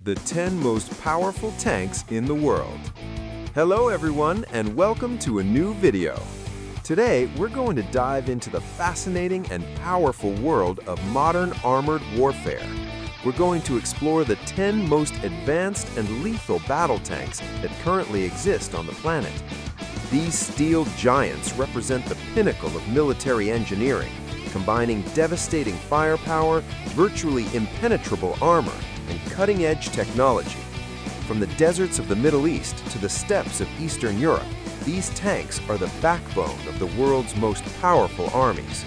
The 10 most powerful tanks in the world. Hello everyone and welcome to a new video. Today we're going to dive into the fascinating and powerful world of modern armored warfare. We're going to explore the 10 most advanced and lethal battle tanks that currently exist on the planet. These steel giants represent the pinnacle of military engineering, combining devastating firepower, virtually impenetrable armor, and cutting-edge technology. From the deserts of the Middle East to the steppes of Eastern Europe, these tanks are the backbone of the world's most powerful armies.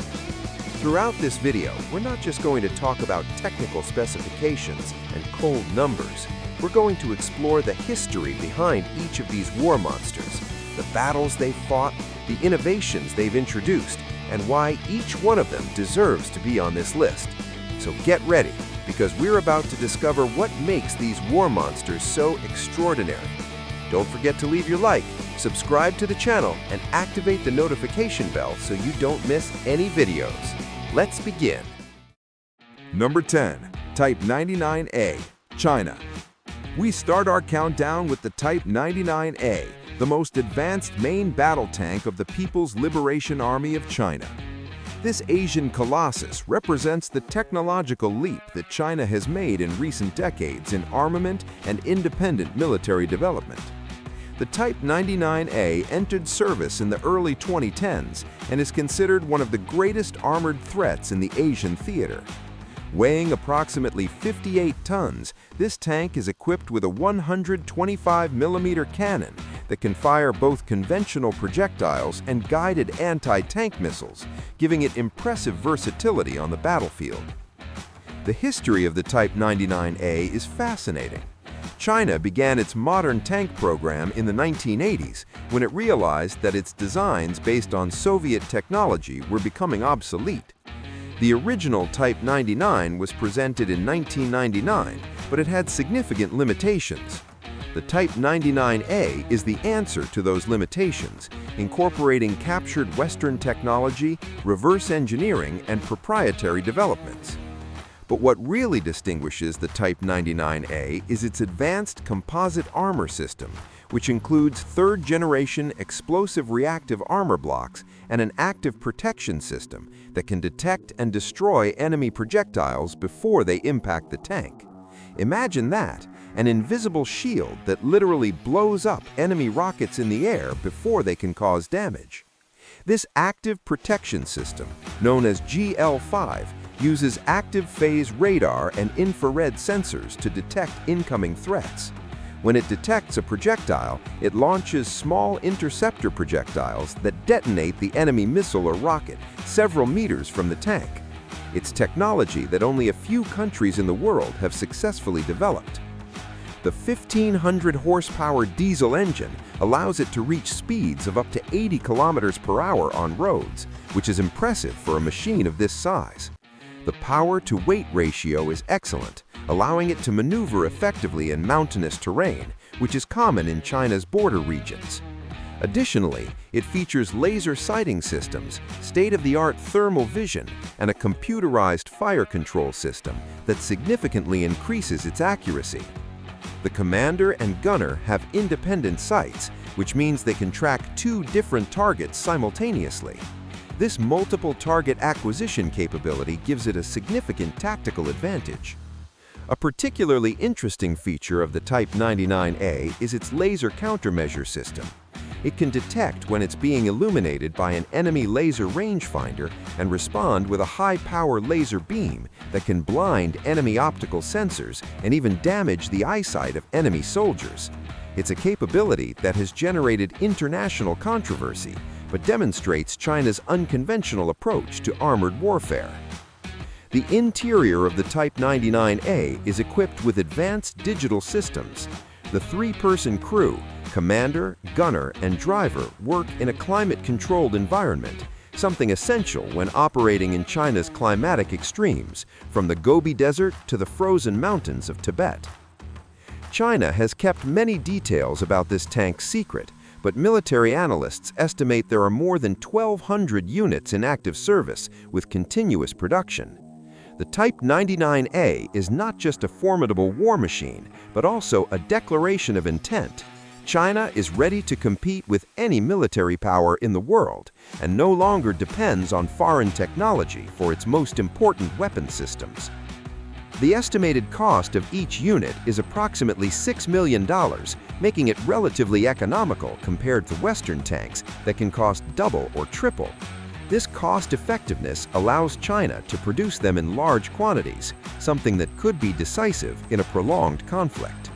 Throughout this video, we're not just going to talk about technical specifications and cold numbers. We're going to explore the history behind each of these war monsters, the battles they've fought, the innovations they've introduced, and why each one of them deserves to be on this list. So get ready, because we're about to discover what makes these war monsters so extraordinary. Don't forget to leave your like, subscribe to the channel, and activate the notification bell so you don't miss any videos. Let's begin. Number 10. Type 99A, China. We start our countdown with the Type 99A, the most advanced main battle tank of the People's Liberation Army of China. This Asian colossus represents the technological leap that China has made in recent decades in armament and independent military development. The Type 99A entered service in the early 2010s and is considered one of the greatest armored threats in the Asian theater. Weighing approximately 58 tons, this tank is equipped with a 125mm cannon that can fire both conventional projectiles and guided anti-tank missiles, giving it impressive versatility on the battlefield. The history of the Type 99A is fascinating. China began its modern tank program in the 1980s when it realized that its designs based on Soviet technology were becoming obsolete. The original Type 99 was presented in 1999, but it had significant limitations. The Type 99A is the answer to those limitations, incorporating captured Western technology, reverse engineering, and proprietary developments. But what really distinguishes the Type 99A is its advanced composite armor system, which includes third-generation explosive reactive armor blocks and an active protection system that can detect and destroy enemy projectiles before they impact the tank. Imagine that, an invisible shield that literally blows up enemy rockets in the air before they can cause damage. This active protection system, known as GL5, uses active phase radar and infrared sensors to detect incoming threats. When it detects a projectile, it launches small interceptor projectiles that detonate the enemy missile or rocket several meters from the tank. It's technology that only a few countries in the world have successfully developed. The 1,500 horsepower diesel engine allows it to reach speeds of up to 80 kilometers per hour on roads, which is impressive for a machine of this size. The power-to-weight ratio is excellent, allowing it to maneuver effectively in mountainous terrain, which is common in China's border regions. Additionally, it features laser sighting systems, state-of-the-art thermal vision, and a computerized fire control system that significantly increases its accuracy. The commander and gunner have independent sights, which means they can track two different targets simultaneously. This multiple target acquisition capability gives it a significant tactical advantage. A particularly interesting feature of the Type 99A is its laser countermeasure system. It can detect when it's being illuminated by an enemy laser rangefinder and respond with a high-power laser beam that can blind enemy optical sensors and even damage the eyesight of enemy soldiers. It's a capability that has generated international controversy, but demonstrates China's unconventional approach to armored warfare. The interior of the Type 99A is equipped with advanced digital systems. The three-person crew, commander, gunner, and driver work in a climate-controlled environment, something essential when operating in China's climatic extremes, from the Gobi Desert to the frozen mountains of Tibet. China has kept many details about this tank secret, but military analysts estimate there are more than 1,200 units in active service with continuous production. The Type 99A is not just a formidable war machine, but also a declaration of intent. China is ready to compete with any military power in the world and no longer depends on foreign technology for its most important weapon systems. The estimated cost of each unit is approximately $6 million, making it relatively economical compared to Western tanks that can cost double or triple. This cost-effectiveness allows China to produce them in large quantities, something that could be decisive in a prolonged conflict.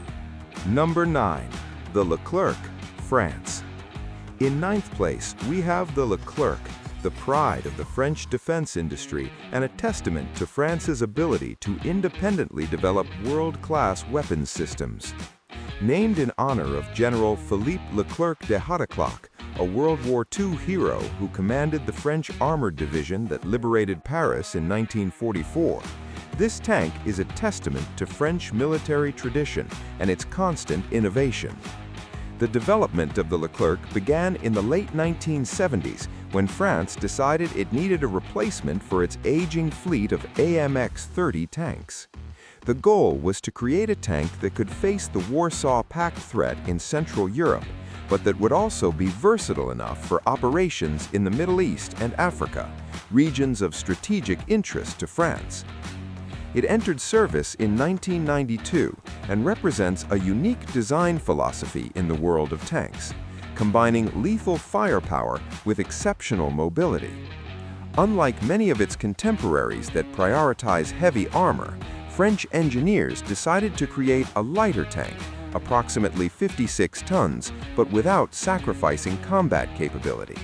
Number 9. The Leclerc, France. In 9th place, we have the Leclerc, the pride of the French defense industry and a testament to France's ability to independently develop world-class weapons systems. Named in honor of General Philippe Leclerc de Hautecloque, a World War II hero who commanded the French armored division that liberated Paris in 1944, this tank is a testament to French military tradition and its constant innovation. The development of the Leclerc began in the late 1970s when France decided it needed a replacement for its aging fleet of AMX-30 tanks. The goal was to create a tank that could face the Warsaw Pact threat in Central Europe, but that would also be versatile enough for operations in the Middle East and Africa, regions of strategic interest to France. It entered service in 1992 and represents a unique design philosophy in the world of tanks, combining lethal firepower with exceptional mobility. Unlike many of its contemporaries that prioritize heavy armor, French engineers decided to create a lighter tank, approximately 56 tons, but without sacrificing combat capability.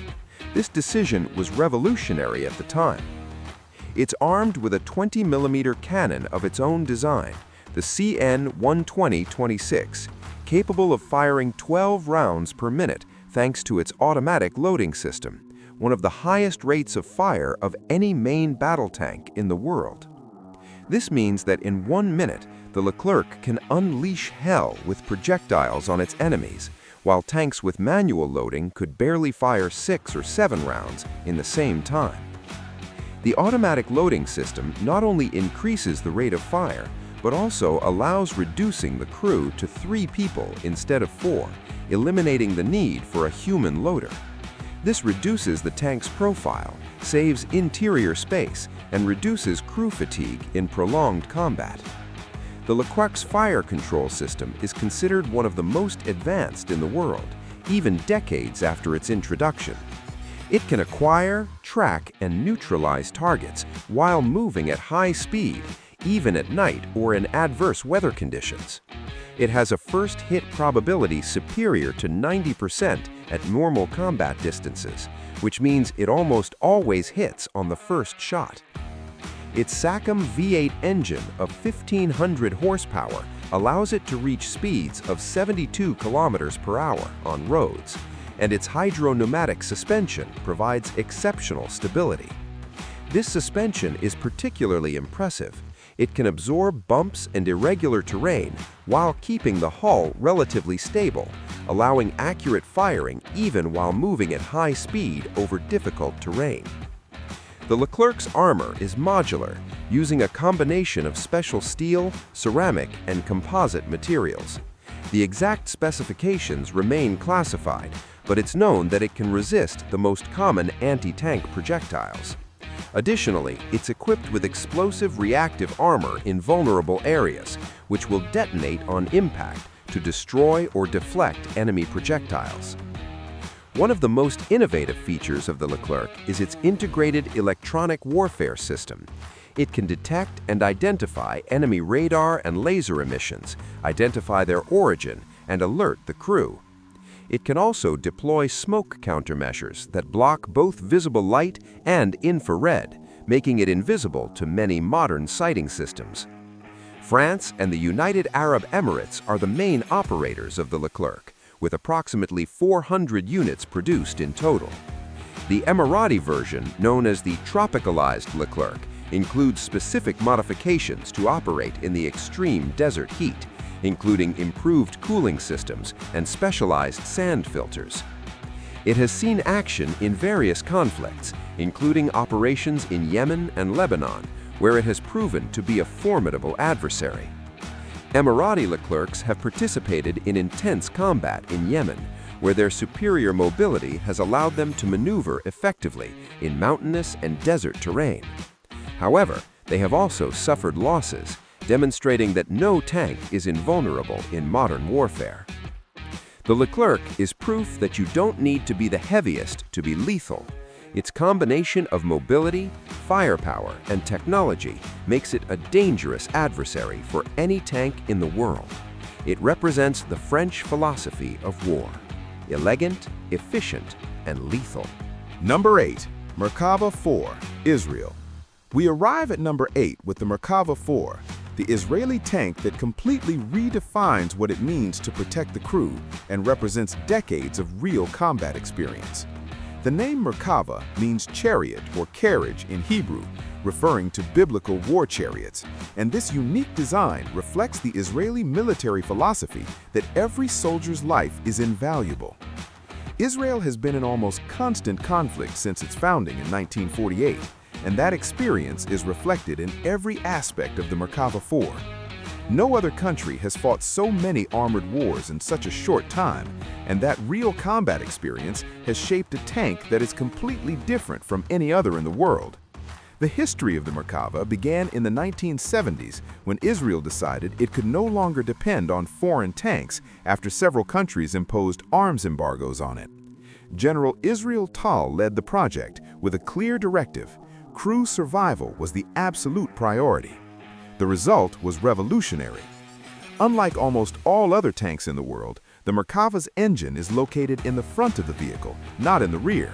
This decision was revolutionary at the time. It's armed with a 20mm cannon of its own design, the CN-120-26, capable of firing 12 rounds per minute thanks to its automatic loading system, one of the highest rates of fire of any main battle tank in the world. This means that in 1 minute, the Leclerc can unleash hell with projectiles on its enemies, while tanks with manual loading could barely fire 6 or 7 rounds in the same time. The automatic loading system not only increases the rate of fire, but also allows reducing the crew to 3 people instead of 4, eliminating the need for a human loader. This reduces the tank's profile, saves interior space, and reduces crew fatigue in prolonged combat. The Leclerc's fire control system is considered one of the most advanced in the world, even decades after its introduction. It can acquire, track, and neutralize targets while moving at high speed, even at night or in adverse weather conditions. It has a first hit probability superior to 90% at normal combat distances, which means it almost always hits on the first shot. Its SACOM V8 engine of 1,500 horsepower allows it to reach speeds of 72 kilometers per hour on roads, and its hydro-pneumatic suspension provides exceptional stability. This suspension is particularly impressive. It can absorb bumps and irregular terrain while keeping the hull relatively stable, allowing accurate firing even while moving at high speed over difficult terrain. The Leclerc's armor is modular, using a combination of special steel, ceramic, and composite materials. The exact specifications remain classified, but it's known that it can resist the most common anti-tank projectiles. Additionally, it's equipped with explosive reactive armor in vulnerable areas, which will detonate on impact to destroy or deflect enemy projectiles. One of the most innovative features of the Leclerc is its integrated electronic warfare system. It can detect and identify enemy radar and laser emissions, identify their origin, and alert the crew. It can also deploy smoke countermeasures that block both visible light and infrared, making it invisible to many modern sighting systems. France and the United Arab Emirates are the main operators of the Leclerc, with approximately 400 units produced in total. The Emirati version, known as the tropicalized Leclerc, includes specific modifications to operate in the extreme desert heat, including improved cooling systems and specialized sand filters. It has seen action in various conflicts, including operations in Yemen and Lebanon, where it has proven to be a formidable adversary. Emirati Leclercs have participated in intense combat in Yemen, where their superior mobility has allowed them to maneuver effectively in mountainous and desert terrain. However, they have also suffered losses, demonstrating that no tank is invulnerable in modern warfare. The Leclerc is proof that you don't need to be the heaviest to be lethal. Its combination of mobility, firepower, and technology makes it a dangerous adversary for any tank in the world. It represents the French philosophy of war: elegant, efficient, and lethal. Number 8. Merkava 4, Israel. We arrive at number 8 with the Merkava 4, the Israeli tank that completely redefines what it means to protect the crew and represents decades of real combat experience. The name Merkava means chariot or carriage in Hebrew, referring to biblical war chariots, and this unique design reflects the Israeli military philosophy that every soldier's life is invaluable. Israel has been in almost constant conflict since its founding in 1948, and that experience is reflected in every aspect of the Merkava 4. No other country has fought so many armored wars in such a short time, and that real combat experience has shaped a tank that is completely different from any other in the world. The history of the Merkava began in the 1970s when Israel decided it could no longer depend on foreign tanks after several countries imposed arms embargoes on it. General Israel Tal led the project with a clear directive: crew survival was the absolute priority. The result was revolutionary. Unlike almost all other tanks in the world, the Merkava's engine is located in the front of the vehicle, not in the rear.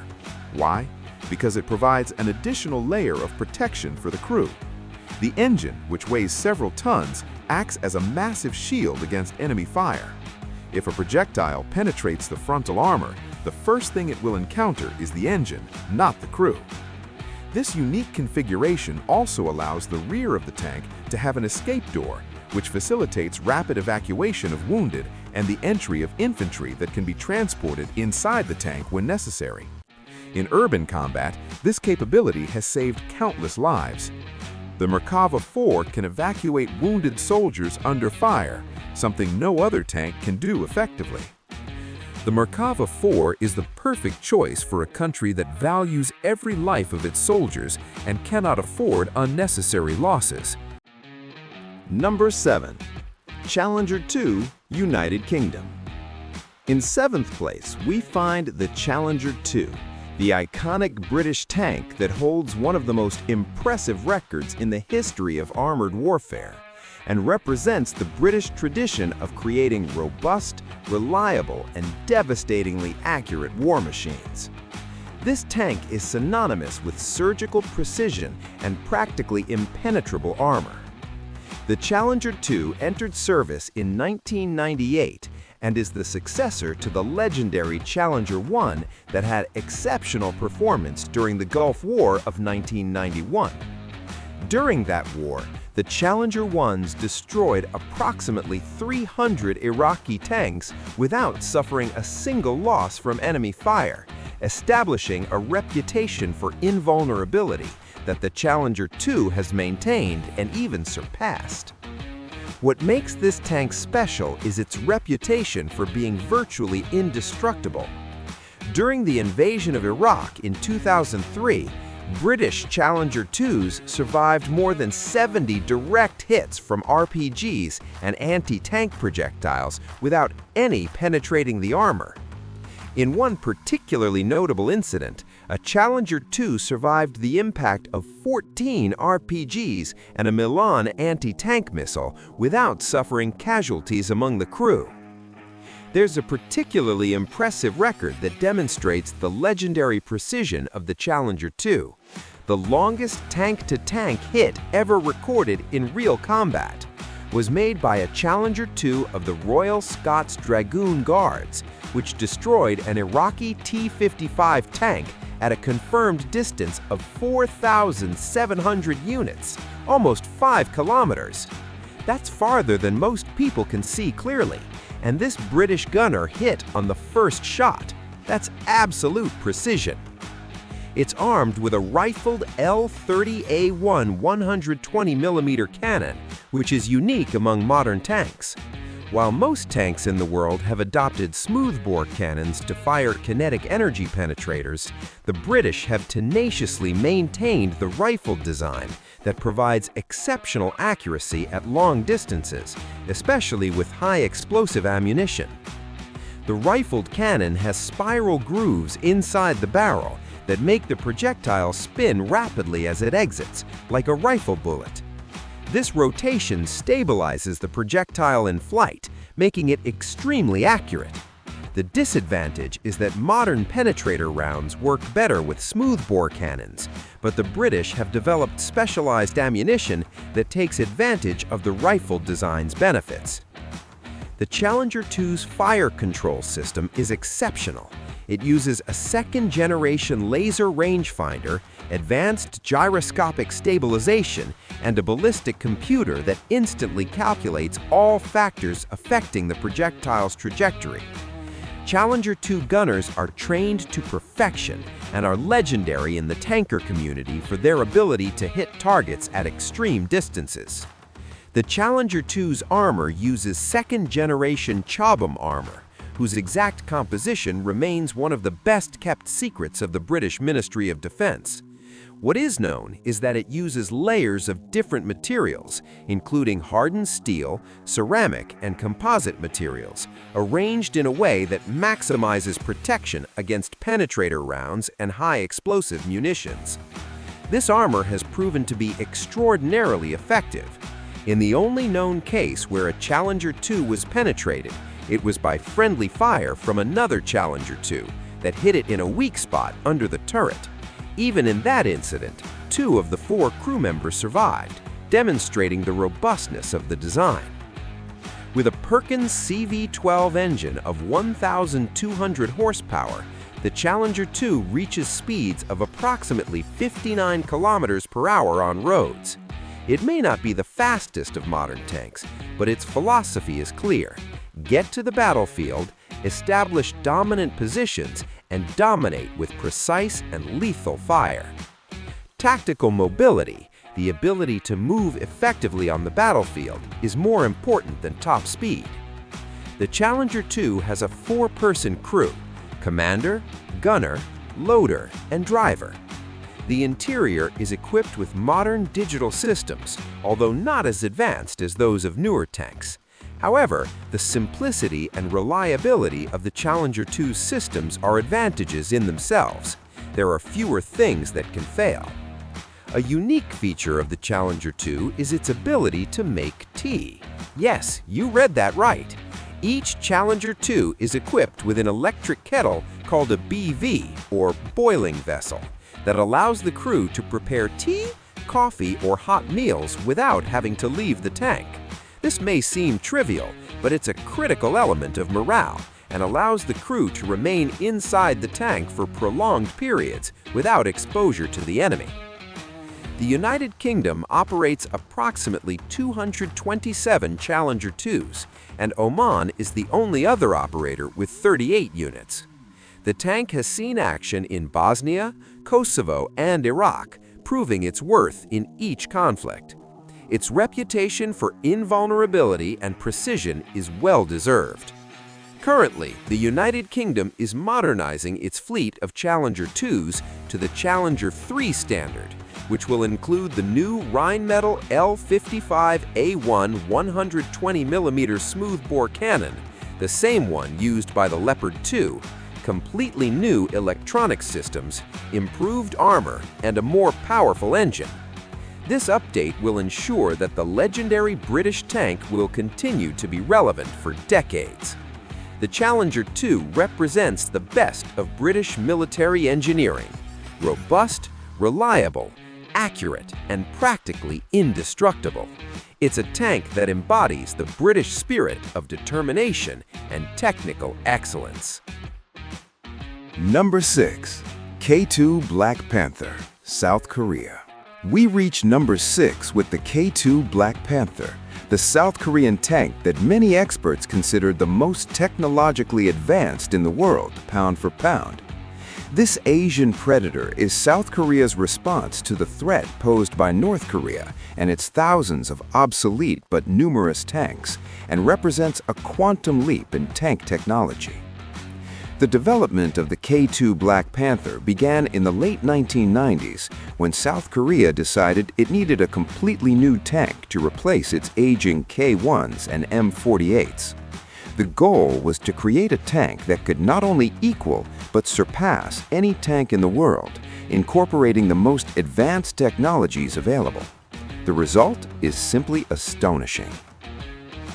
Why? Because it provides an additional layer of protection for the crew. The engine, which weighs several tons, acts as a massive shield against enemy fire. If a projectile penetrates the frontal armor, the first thing it will encounter is the engine, not the crew. This unique configuration also allows the rear of the tank to have an escape door, which facilitates rapid evacuation of wounded and the entry of infantry that can be transported inside the tank when necessary. In urban combat, this capability has saved countless lives. The Merkava 4 can evacuate wounded soldiers under fire, something no other tank can do effectively. The Merkava 4 is the perfect choice for a country that values every life of its soldiers and cannot afford unnecessary losses. Number 7. Challenger 2, United Kingdom. In 7th place, we find the Challenger 2, the iconic British tank that holds one of the most impressive records in the history of armored warfare, and represents the British tradition of creating robust, reliable, and devastatingly accurate war machines. This tank is synonymous with surgical precision and practically impenetrable armor. The Challenger 2 entered service in 1998 and is the successor to the legendary Challenger 1 that had exceptional performance during the Gulf War of 1991. During that war, the Challenger 1s destroyed approximately 300 Iraqi tanks without suffering a single loss from enemy fire, establishing a reputation for invulnerability that the Challenger 2 has maintained and even surpassed. What makes this tank special is its reputation for being virtually indestructible. During the invasion of Iraq in 2003, British Challenger 2s survived more than 70 direct hits from RPGs and anti-tank projectiles without any penetrating the armor. In one particularly notable incident, a Challenger 2 survived the impact of 14 RPGs and a Milan anti-tank missile without suffering casualties among the crew. There's a particularly impressive record that demonstrates the legendary precision of the Challenger 2, the longest tank-to-tank hit ever recorded in real combat, was made by a Challenger 2 of the Royal Scots Dragoon Guards, which destroyed an Iraqi T-55 tank at a confirmed distance of 4,700 units, almost 5 kilometers. That's farther than most people can see clearly, and this British gunner hit on the first shot. That's absolute precision. It's armed with a rifled L-30A1 120mm cannon, which is unique among modern tanks. While most tanks in the world have adopted smoothbore cannons to fire kinetic energy penetrators, the British have tenaciously maintained the rifled design that provides exceptional accuracy at long distances, especially with high explosive ammunition. The rifled cannon has spiral grooves inside the barrel that make the projectile spin rapidly as it exits, like a rifle bullet. This rotation stabilizes the projectile in flight, making it extremely accurate. The disadvantage is that modern penetrator rounds work better with smoothbore cannons, but the British have developed specialized ammunition that takes advantage of the rifle design's benefits. The Challenger 2's fire control system is exceptional. It uses a second-generation laser rangefinder, advanced gyroscopic stabilization, and a ballistic computer that instantly calculates all factors affecting the projectile's trajectory. Challenger 2 gunners are trained to perfection and are legendary in the tanker community for their ability to hit targets at extreme distances. The Challenger 2's armor uses second-generation Chobham armor, whose exact composition remains one of the best-kept secrets of the British Ministry of Defence. What is known is that it uses layers of different materials, including hardened steel, ceramic, and composite materials, arranged in a way that maximizes protection against penetrator rounds and high-explosive munitions. This armor has proven to be extraordinarily effective. In the only known case where a Challenger 2 was penetrated, it was by friendly fire from another Challenger 2 that hit it in a weak spot under the turret. Even in that incident, 2 of the 4 crew members survived, demonstrating the robustness of the design. With a Perkins CV-12 engine of 1,200 horsepower, the Challenger 2 reaches speeds of approximately 59 kilometers per hour on roads. It may not be the fastest of modern tanks, but its philosophy is clear. Get to the battlefield, establish dominant positions, and dominate with precise and lethal fire. Tactical mobility, the ability to move effectively on the battlefield, is more important than top speed. The Challenger 2 has a 4-person crew: commander, gunner, loader, and driver. The interior is equipped with modern digital systems, although not as advanced as those of newer tanks. However, the simplicity and reliability of the Challenger 2's systems are advantages in themselves. There are fewer things that can fail. A unique feature of the Challenger 2 is its ability to make tea. Yes, you read that right. Each Challenger 2 is equipped with an electric kettle called a BV, or boiling vessel, that allows the crew to prepare tea, coffee, or hot meals without having to leave the tank. This may seem trivial, but it's a critical element of morale and allows the crew to remain inside the tank for prolonged periods without exposure to the enemy. The United Kingdom operates approximately 227 Challenger 2s, and Oman is the only other operator with 38 units. The tank has seen action in Bosnia, Kosovo, and Iraq, proving its worth in each conflict. Its reputation for invulnerability and precision is well-deserved. Currently, the United Kingdom is modernizing its fleet of Challenger 2s to the Challenger 3 standard, which will include the new Rheinmetall L55A1 120mm smoothbore cannon, the same one used by the Leopard 2, completely new electronic systems, improved armor, and a more powerful engine. This update will ensure that the legendary British tank will continue to be relevant for decades. The Challenger 2 represents the best of British military engineering: robust, reliable, accurate, and practically indestructible. It's a tank that embodies the British spirit of determination and technical excellence. Number 6. K2 Black Panther, South Korea. We reach number 6 with the K2 Black Panther, the South Korean tank that many experts consider the most technologically advanced in the world, pound for pound. This Asian predator is South Korea's response to the threat posed by North Korea and its thousands of obsolete but numerous tanks, and represents a quantum leap in tank technology. The development of the K2 Black Panther began in the late 1990s when South Korea decided it needed a completely new tank to replace its aging K1s and M48s. The goal was to create a tank that could not only equal but surpass any tank in the world, incorporating the most advanced technologies available. The result is simply astonishing.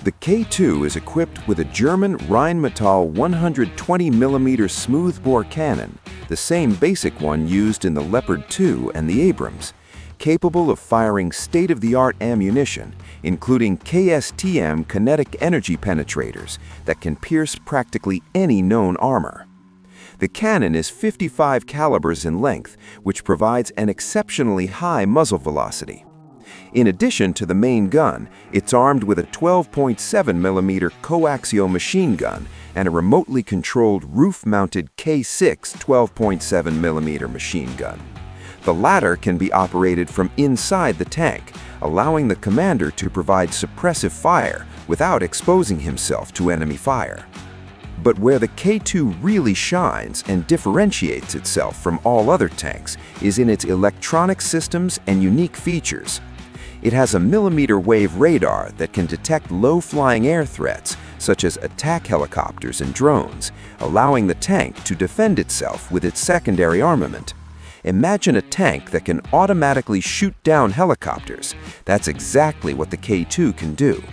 The K2 is equipped with a German Rheinmetall 120mm smoothbore cannon, the same basic one used in the Leopard 2 and the Abrams, capable of firing state-of-the-art ammunition, including KSTM kinetic energy penetrators that can pierce practically any known armor. The cannon is 55 calibers in length, which provides an exceptionally high muzzle velocity. In addition to the main gun, it's armed with a 12.7mm coaxial machine gun and a remotely controlled roof-mounted K6 12.7mm machine gun. The latter can be operated from inside the tank, allowing the commander to provide suppressive fire without exposing himself to enemy fire. But where the K2 really shines and differentiates itself from all other tanks is in its electronic systems and unique features. It has a millimeter-wave radar that can detect low-flying air threats, such as attack helicopters and drones, allowing the tank to defend itself with its secondary armament. Imagine a tank that can automatically shoot down helicopters. That's exactly what the K2 can do.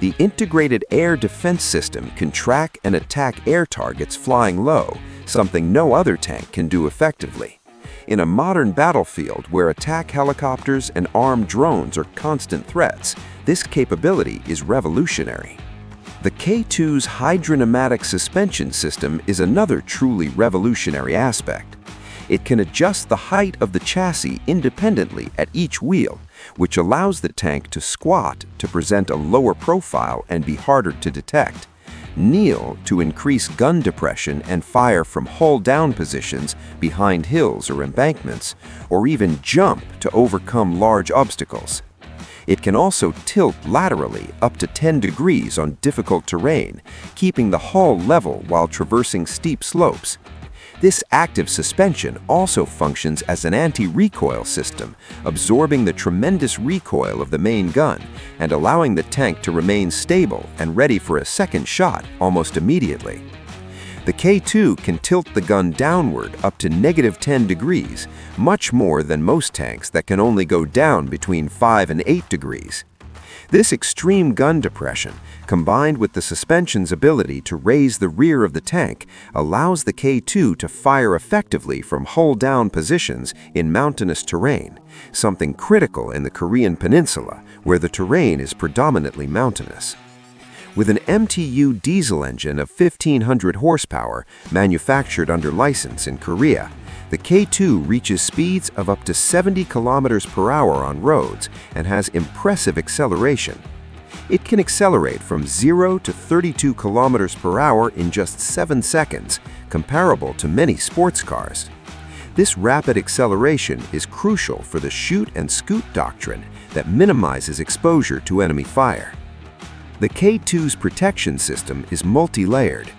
The integrated air defense system can track and attack air targets flying low, something no other tank can do effectively. In a modern battlefield where attack helicopters and armed drones are constant threats, this capability is revolutionary. The K2's hydropneumatic suspension system is another truly revolutionary aspect. It can adjust the height of the chassis independently at each wheel, which allows the tank to squat to present a lower profile and be harder to detect, kneel to increase gun depression and fire from hull-down positions behind hills or embankments, or even jump to overcome large obstacles. It can also tilt laterally up to 10 degrees on difficult terrain, keeping the hull level while traversing steep slopes. This active suspension also functions as an anti-recoil system, absorbing the tremendous recoil of the main gun and allowing the tank to remain stable and ready for a second shot almost immediately. The K2 can tilt the gun downward up to -10 degrees, much more than most tanks that can only go down between 5 and 8 degrees. This extreme gun depression, combined with the suspension's ability to raise the rear of the tank, allows the K2 to fire effectively from hull-down positions in mountainous terrain, something critical in the Korean Peninsula, where the terrain is predominantly mountainous. With an MTU diesel engine of 1,500 horsepower manufactured under license in Korea, the K2 reaches speeds of up to 70 kilometers per hour on roads and has impressive acceleration. It can accelerate from 0 to 32 kilometers per hour in just 7 seconds, comparable to many sports cars. This rapid acceleration is crucial for the shoot and scoot doctrine that minimizes exposure to enemy fire. The K2's protection system is multi-layered.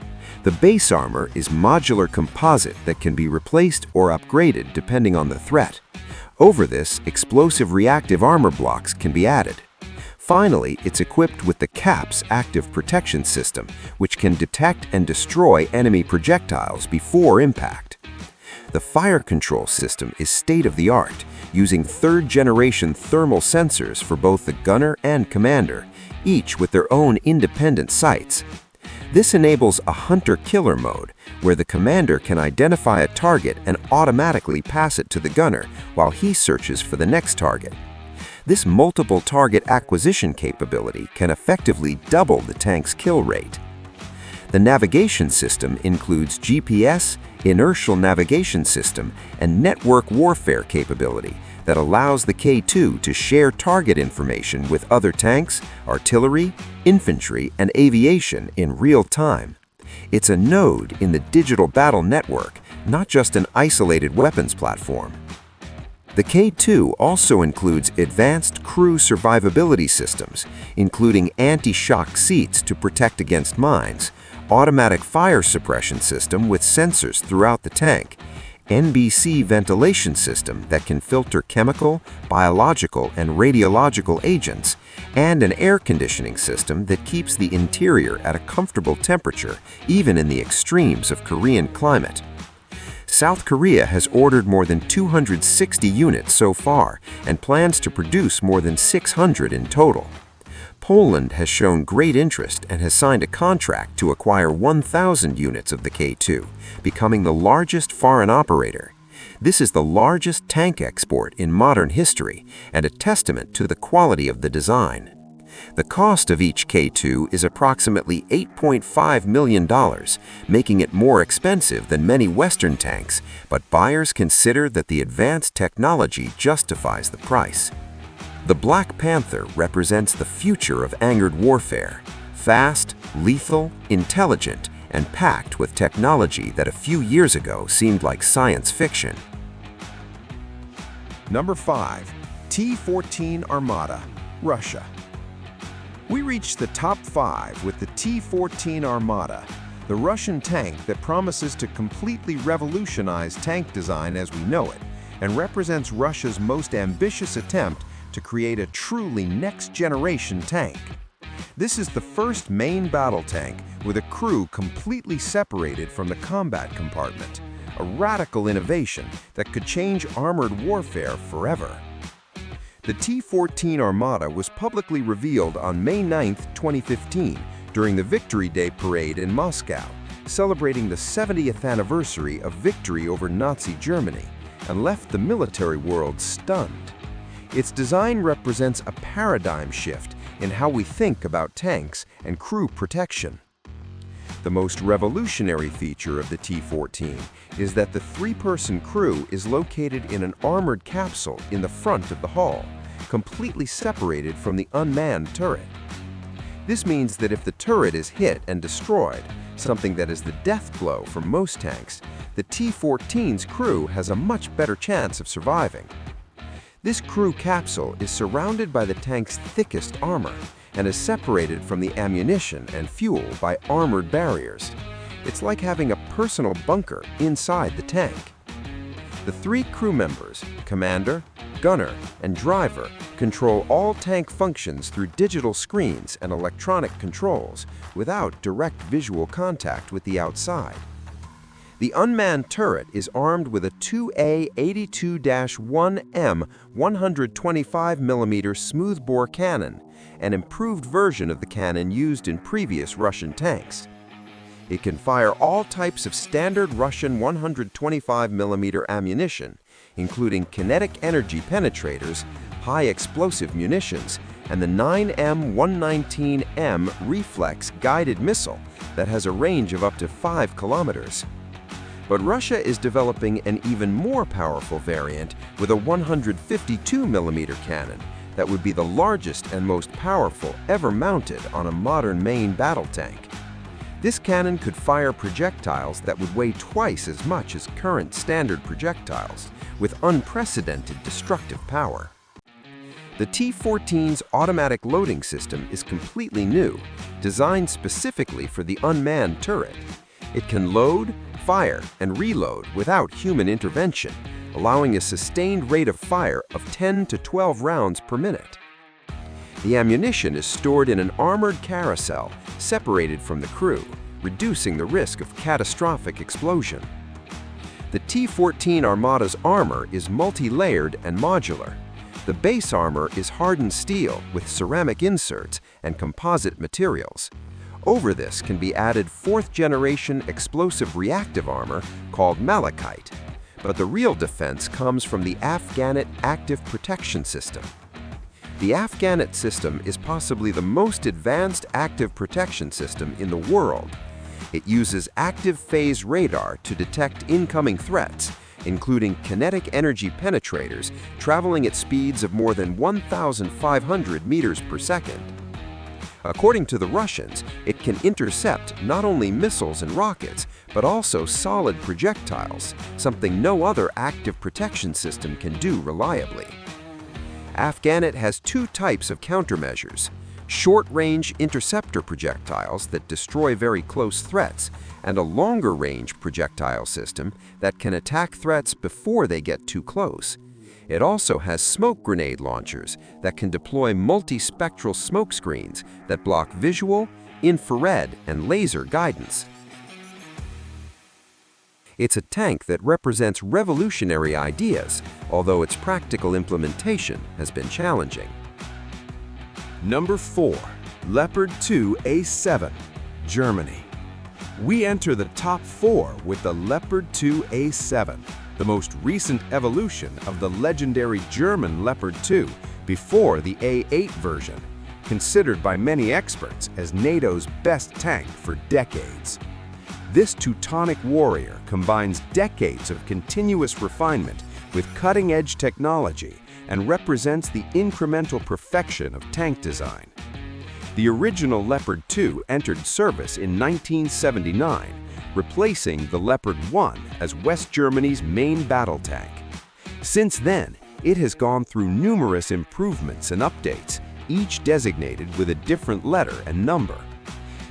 The base armor is modular composite that can be replaced or upgraded depending on the threat. Over this, explosive reactive armor blocks can be added. Finally, it's equipped with the CAPS active protection system, which can detect and destroy enemy projectiles before impact. The fire control system is state-of-the-art, using third-generation thermal sensors for both the gunner and commander, each with their own independent sights. This enables a hunter-killer mode, where the commander can identify a target and automatically pass it to the gunner while he searches for the next target. This multiple target acquisition capability can effectively double the tank's kill rate. The navigation system includes GPS, inertial navigation system, and network warfare capability that allows the K2 to share target information with other tanks, artillery, infantry, and aviation in real time. It's a node in the digital battle network not just an isolated weapons platform. The K2 also includes advanced crew survivability systems, including anti-shock seats to protect against mines, automatic fire suppression system with sensors throughout the tank, NBC ventilation system that can filter chemical, biological, and radiological agents, and an air conditioning system that keeps the interior at a comfortable temperature, even in the extremes of Korean climate. South Korea has ordered more than 260 units so far and plans to produce more than 600 in total. Poland has shown great interest and has signed a contract to acquire 1,000 units of the K2, becoming the largest foreign operator. This is the largest tank export in modern history and a testament to the quality of the design. The cost of each K2 is approximately $8.5 million, making it more expensive than many Western tanks, but buyers consider that the advanced technology justifies the price. The Black Panther represents the future of angered warfare, fast, lethal, intelligent, and packed with technology that a few years ago seemed like science fiction. Number 5. T-14 Armata, Russia. We reached the top 5 with the T-14 Armata, the Russian tank that promises to completely revolutionize tank design as we know it, and represents Russia's most ambitious attempt to create a truly next-generation tank. This is the first main battle tank with a crew completely separated from the combat compartment, a radical innovation that could change armored warfare forever. The T-14 Armata was publicly revealed on May 9, 2015, during the Victory Day parade in Moscow, celebrating the 70th anniversary of victory over Nazi Germany, and left the military world stunned. Its design represents a paradigm shift in how we think about tanks and crew protection. The most revolutionary feature of the T-14 is that the 3-person crew is located in an armored capsule in the front of the hull, completely separated from the unmanned turret. This means that if the turret is hit and destroyed, something that is the death blow for most tanks, the T-14's crew has a much better chance of surviving. This crew capsule is surrounded by the tank's thickest armor and is separated from the ammunition and fuel by armored barriers. It's like having a personal bunker inside the tank. The 3 crew members, commander, gunner, and driver, control all tank functions through digital screens and electronic controls without direct visual contact with the outside. The unmanned turret is armed with a 2A82-1M 125mm smoothbore cannon, an improved version of the cannon used in previous Russian tanks. It can fire all types of standard Russian 125mm ammunition, including kinetic energy penetrators, high explosive munitions, and the 9M119M reflex guided missile that has a range of up to 5 kilometers. But Russia is developing an even more powerful variant with a 152mm cannon that would be the largest and most powerful ever mounted on a modern main battle tank. This cannon could fire projectiles that would weigh twice as much as current standard projectiles, with unprecedented destructive power. The T-14's automatic loading system is completely new, designed specifically for the unmanned turret. It can load, fire, and reload without human intervention, allowing a sustained rate of fire of 10 to 12 rounds per minute. The ammunition is stored in an armored carousel separated from the crew, reducing the risk of catastrophic explosion. The T-14 Armata's armor is multi-layered and modular. The base armor is hardened steel with ceramic inserts and composite materials. Over this can be added 4th-generation explosive reactive armor called malachite. But the real defense comes from the Afganit Active Protection System. The Afganit system is possibly the most advanced active protection system in the world. It uses active phase radar to detect incoming threats, including kinetic energy penetrators traveling at speeds of more than 1,500 meters per second. According to the Russians, it can intercept not only missiles and rockets, but also solid projectiles, something no other active protection system can do reliably. Afghanet has two types of countermeasures: short-range interceptor projectiles that destroy very close threats, and a longer-range projectile system that can attack threats before they get too close. It also has smoke grenade launchers that can deploy multispectral smoke screens that block visual, infrared, and laser guidance. It's a tank that represents revolutionary ideas, although its practical implementation has been challenging. Number 4. Leopard 2 A7, Germany. We enter the top 4 with the Leopard 2 A7, the most recent evolution of the legendary German Leopard 2 before the A8 version, considered by many experts as NATO's best tank for decades. This Teutonic warrior combines decades of continuous refinement with cutting-edge technology and represents the incremental perfection of tank design. The original Leopard 2 entered service in 1979, replacing the Leopard 1 as West Germany's main battle tank. Since then, it has gone through numerous improvements and updates, each designated with a different letter and number.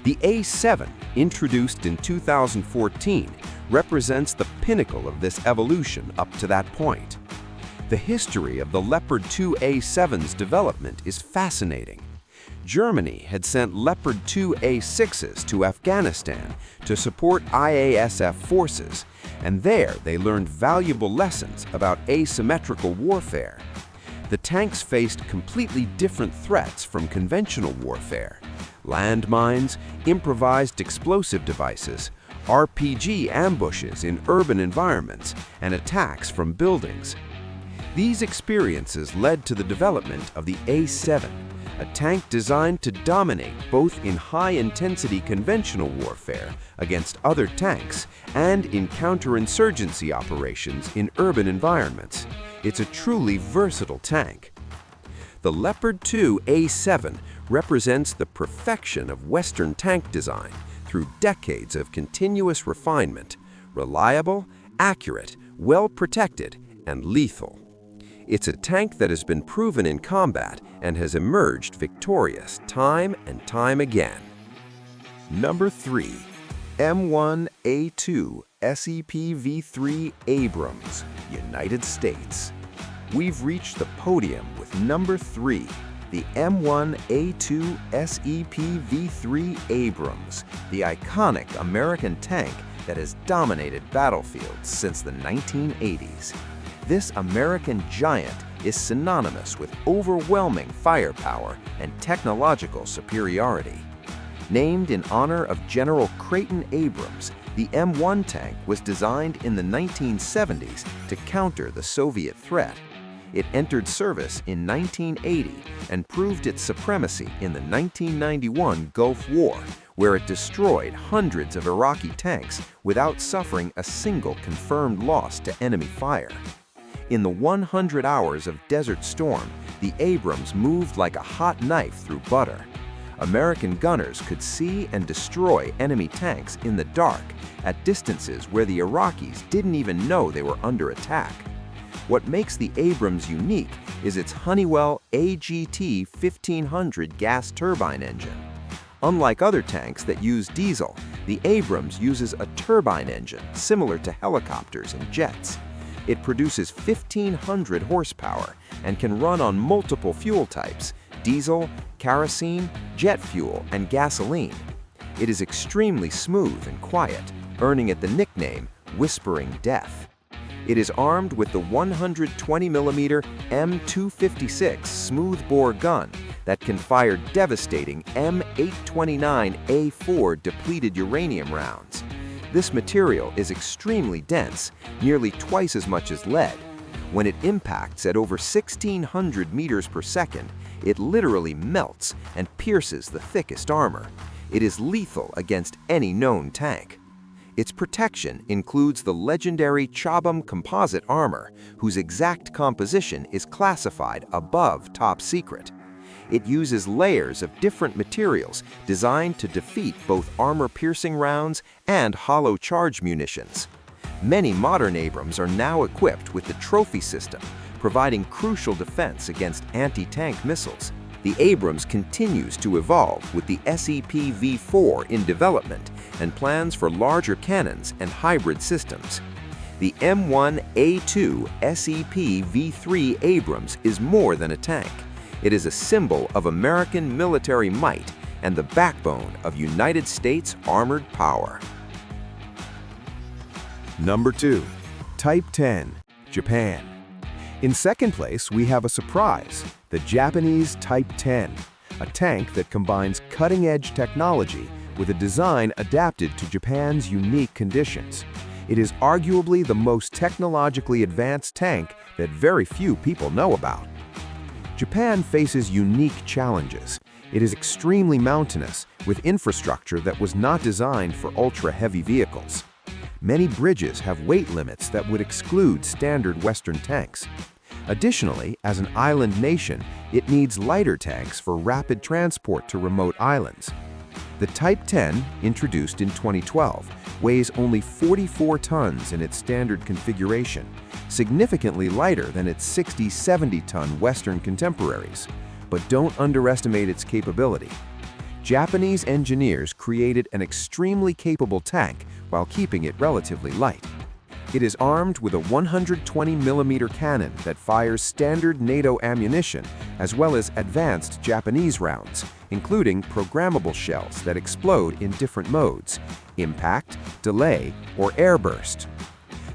The A7, introduced in 2014, represents the pinnacle of this evolution up to that point. The history of the Leopard 2 A7's development is fascinating. Germany had sent Leopard 2 A6s to Afghanistan to support IASF forces, and there they learned valuable lessons about asymmetrical warfare. The tanks faced completely different threats from conventional warfare: landmines, improvised explosive devices, RPG ambushes in urban environments, and attacks from buildings. These experiences led to the development of the A7, a tank designed to dominate both in high-intensity conventional warfare against other tanks and in counterinsurgency operations in urban environments. It's a truly versatile tank. The Leopard 2 A7 represents the perfection of Western tank design through decades of continuous refinement: reliable, accurate, well-protected, and lethal. It's a tank that has been proven in combat and has emerged victorious time and time again. Number 3. M1A2 SEP-V3 Abrams, United States. We've reached the podium with number 3, the M1A2 SEP-V3 Abrams, the iconic American tank that has dominated battlefields since the 1980s. This American giant is synonymous with overwhelming firepower and technological superiority. Named in honor of General Creighton Abrams, the M1 tank was designed in the 1970s to counter the Soviet threat. It entered service in 1980 and proved its supremacy in the 1991 Gulf War, where it destroyed hundreds of Iraqi tanks without suffering a single confirmed loss to enemy fire. In the 100 hours of Desert Storm, the Abrams moved like a hot knife through butter. American gunners could see and destroy enemy tanks in the dark at distances where the Iraqis didn't even know they were under attack. What makes the Abrams unique is its Honeywell AGT 1500 gas turbine engine. Unlike other tanks that use diesel, the Abrams uses a turbine engine similar to helicopters and jets. It produces 1,500 horsepower and can run on multiple fuel types: diesel, kerosene, jet fuel, and gasoline. It is extremely smooth and quiet, earning it the nickname Whispering Death. It is armed with the 120mm M256 smoothbore gun that can fire devastating M829A4 depleted uranium rounds. This material is extremely dense, nearly twice as much as lead. When it impacts at over 1,600 meters per second, it literally melts and pierces the thickest armor. It is lethal against any known tank. Its protection includes the legendary Chobham composite armor, whose exact composition is classified above top secret. It uses layers of different materials designed to defeat both armor-piercing rounds and hollow charge munitions. Many modern Abrams are now equipped with the trophy system, providing crucial defense against anti-tank missiles. The Abrams continues to evolve with the SEP-V4 in development and plans for larger cannons and hybrid systems. The M1A2 SEP-V3 Abrams is more than a tank. It is a symbol of American military might and the backbone of United States armored power. Number 2. Type 10, Japan. In second place, we have a surprise, the Japanese Type 10, a tank that combines cutting-edge technology with a design adapted to Japan's unique conditions. It is arguably the most technologically advanced tank that very few people know about. Japan faces unique challenges. It is extremely mountainous, with infrastructure that was not designed for ultra-heavy vehicles. Many bridges have weight limits that would exclude standard Western tanks. Additionally, as an island nation, it needs lighter tanks for rapid transport to remote islands. The Type 10, introduced in 2012, weighs only 44 tons in its standard configuration, significantly lighter than its 60-70-ton Western contemporaries. But don't underestimate its capability. Japanese engineers created an extremely capable tank while keeping it relatively light. It is armed with a 120mm cannon that fires standard NATO ammunition as well as advanced Japanese rounds, including programmable shells that explode in different modes: impact, delay, or airburst.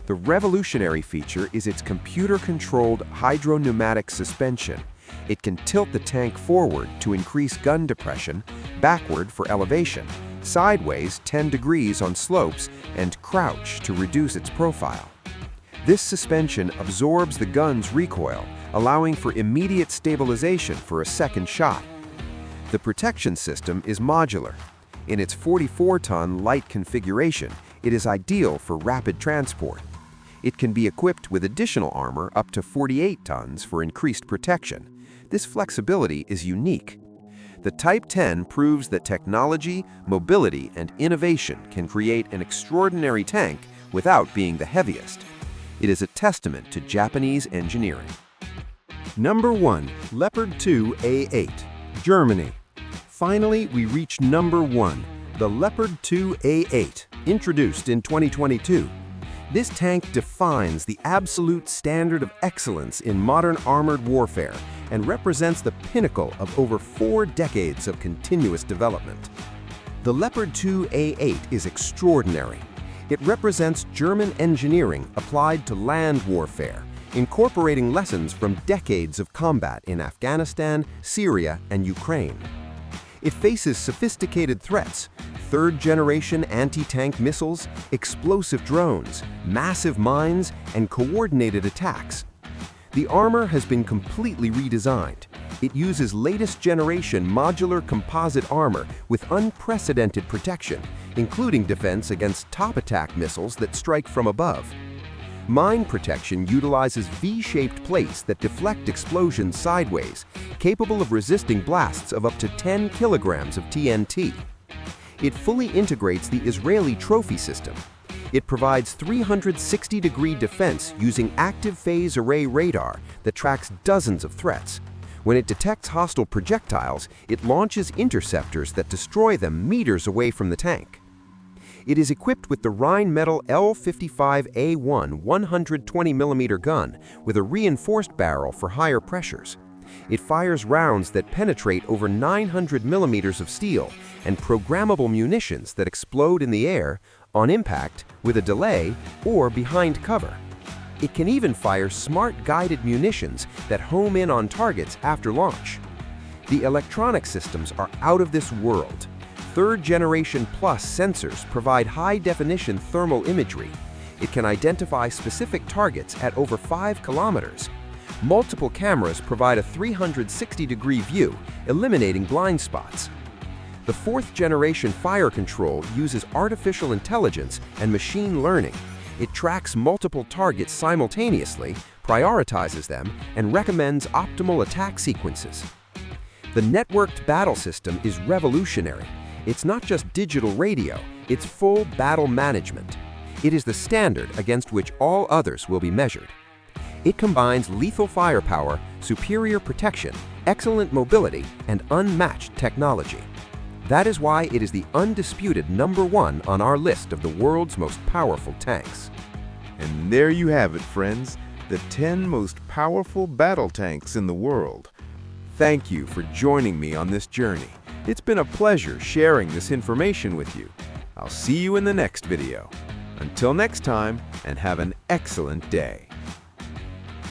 The revolutionary feature is its computer-controlled hydropneumatic suspension. It can tilt the tank forward to increase gun depression, backward for elevation, sideways 10 degrees on slopes, and crouch to reduce its profile. This suspension absorbs the gun's recoil, allowing for immediate stabilization for a second shot. The protection system is modular. In its 44-ton light configuration, it is ideal for rapid transport. It can be equipped with additional armor up to 48 tons for increased protection. This flexibility is unique. The Type 10 proves that technology, mobility, and innovation can create an extraordinary tank without being the heaviest. It is a testament to Japanese engineering. Number 1. Leopard 2 A8, Germany. Finally, we reach number 1, the Leopard 2 A8, introduced in 2022. This tank defines the absolute standard of excellence in modern armored warfare and represents the pinnacle of over 4 decades of continuous development. The Leopard 2 A8 is extraordinary. It represents German engineering applied to land warfare, incorporating lessons from decades of combat in Afghanistan, Syria, and Ukraine. It faces sophisticated threats: third-generation anti-tank missiles, explosive drones, massive mines, and coordinated attacks. The armor has been completely redesigned. It uses latest-generation modular composite armor with unprecedented protection, including defense against top-attack missiles that strike from above. Mine protection utilizes V-shaped plates that deflect explosions sideways, capable of resisting blasts of up to 10 kilograms of TNT. It fully integrates the Israeli trophy system. It provides 360-degree defense using active phase array radar that tracks dozens of threats. When it detects hostile projectiles, it launches interceptors that destroy them meters away from the tank. It is equipped with the Rheinmetall L55A1 120mm gun with a reinforced barrel for higher pressures. It fires rounds that penetrate over 900 millimeters of steel and programmable munitions that explode in the air, on impact, with a delay, or behind cover. It can even fire smart guided munitions that home in on targets after launch. The electronic systems are out of this world. Third-generation plus sensors provide high-definition thermal imagery. It can identify specific targets at over 5 kilometers. Multiple cameras provide a 360-degree view, eliminating blind spots. The fourth-generation fire control uses artificial intelligence and machine learning. It tracks multiple targets simultaneously, prioritizes them, and recommends optimal attack sequences. The networked battle system is revolutionary. It's not just digital radio, it's full battle management. It is the standard against which all others will be measured. It combines lethal firepower, superior protection, excellent mobility, and unmatched technology. That is why it is the undisputed #1 on our list of the world's most powerful tanks. And there you have it, friends, the 10 most powerful battle tanks in the world. Thank you for joining me on this journey. It's been a pleasure sharing this information with you. I'll see you in the next video. Until next time, and have an excellent day.